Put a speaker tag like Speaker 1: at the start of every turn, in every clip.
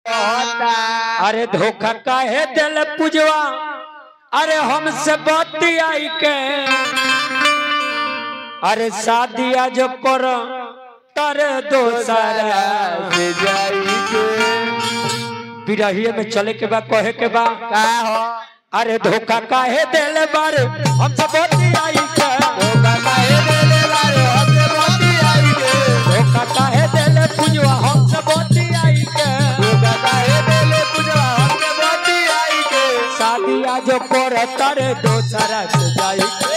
Speaker 1: अरे धोखा काहे दिल पुजवा अरे हमसे बतियाई के अरे शादिया जो करो तारे दोसरा से जाई के बिरहिए में चले के बा कहे के बा का हो अरे धोखा काहे दिल बार हमसे बतियाई के धोखा काहे दिल बार हमसे बतियाई के धोखा काहे दिल पुजवा हमसे बतियाई के धोखा काहे दिल पुजवा हमसे बतियाई के शादिया जो करो तारे दोसरा से जाई के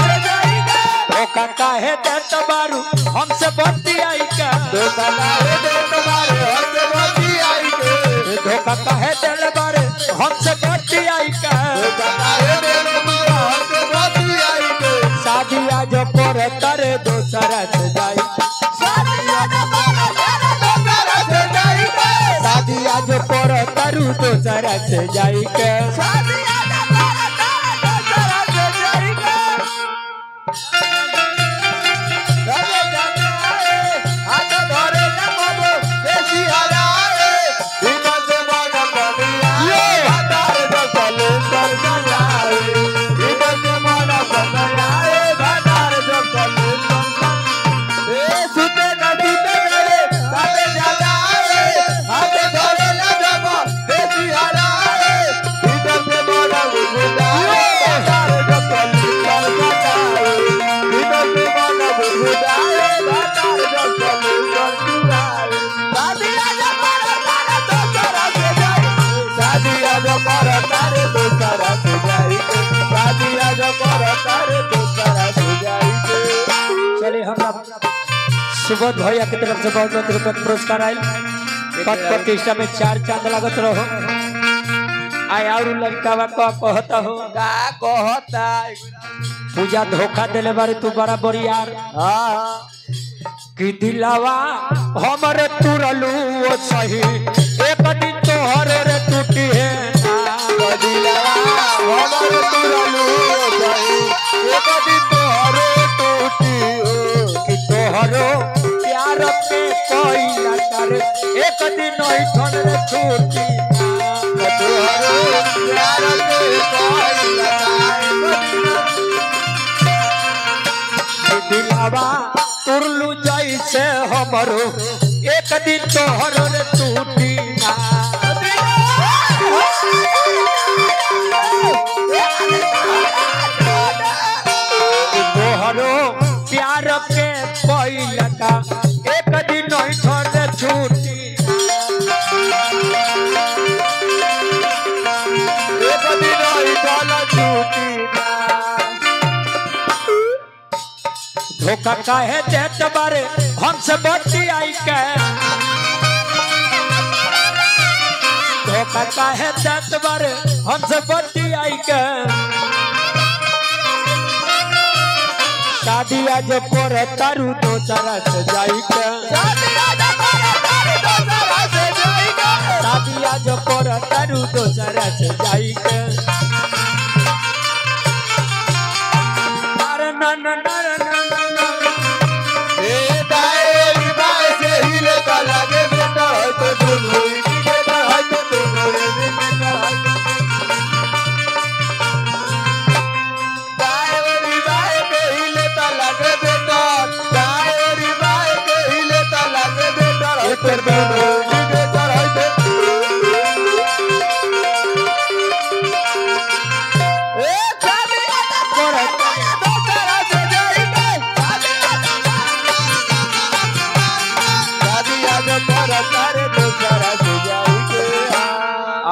Speaker 1: धोखा काहे देत बारू हमसे बतियाई के धोखा काहे देत बारू हमसे बतियाई के धोखा काहे देत बारू हमसे बतियाई के धोखा काहे देत बारू हमसे बतियाई के शादिया जो पर तारे दोसरा से जाई शादिया जो पर तारे दोसरा से जाई के शादिया जो पर तारू दोसरा से जाई के शादिया जो पर तारे दोसरा से जाई के चलिए हमरा सुबोध भैया की तरफ से बहुत बहुत रुपये पुरस्कार आये पद प्रतिष्ठा में 4 चांद लागत रहो आय और लड़का कहता हो का कहता पूजा धोखा दिले बारे तू बड़ा बड़ी यार कि दिलावा हमरे तुरलू वो सही एक दिन तोहर रे टूटी है दिलावा हमरे तुरलू वो सही एक दिन तोहर टूटी कि तोहरो प्यार पे कोई ना करे एक दिन नहीं ठन रे छूटी तोहरो प्यार पे कोई ना करे दिलावा तुरलू जैसे हमरो एक दिन तोहर रे टूटी ना तोहरो प्यार के कोई लगा एक दिन नहीं छोड़े छूटी एक दिन नहीं छोड़े छूटी धोखा काहे देत बारे हमसे बतियाई के धोखा काहे देत बारे हमसे बतियाई के शादिया जो पर तारू दोसरा से जाई के शादिया जो पर तारू दोसरा से जाई के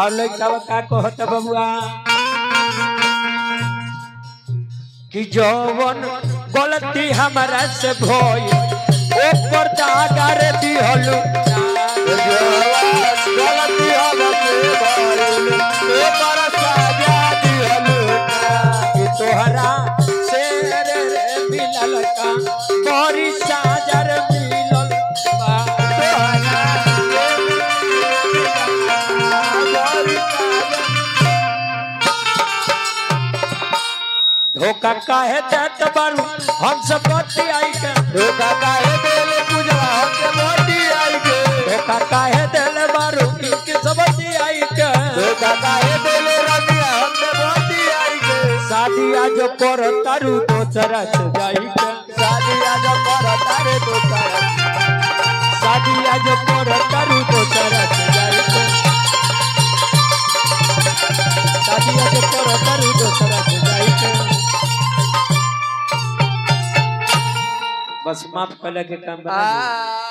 Speaker 1: और लड़का का कहत बबुआ कि जौवन गलती हमारा से भई ऊपर दागर दिहलु गलती हमसे भई ऊपर साजा दिहलु कि तोहरा से रे मिलल का मोरी साजर मिलल बा तोहरा धोखा काहे देत बारू हम सब बत्ती आई के
Speaker 2: धोखा काहे देले पूजा हमसे मोती आई के
Speaker 1: धोखा काहे देले बारू इनके सब बत्ती आई के
Speaker 2: धोखा काहे देले रबिया हमसे मोती आई के
Speaker 1: शादी आज पर तारू तो चरच जाई के
Speaker 2: शादी आज पर तारे तो तारा
Speaker 1: शादी आज पर तारू तो चरच जाई के शादी आज पर तारू तो चरच जाई के बस माफ कर के काम बना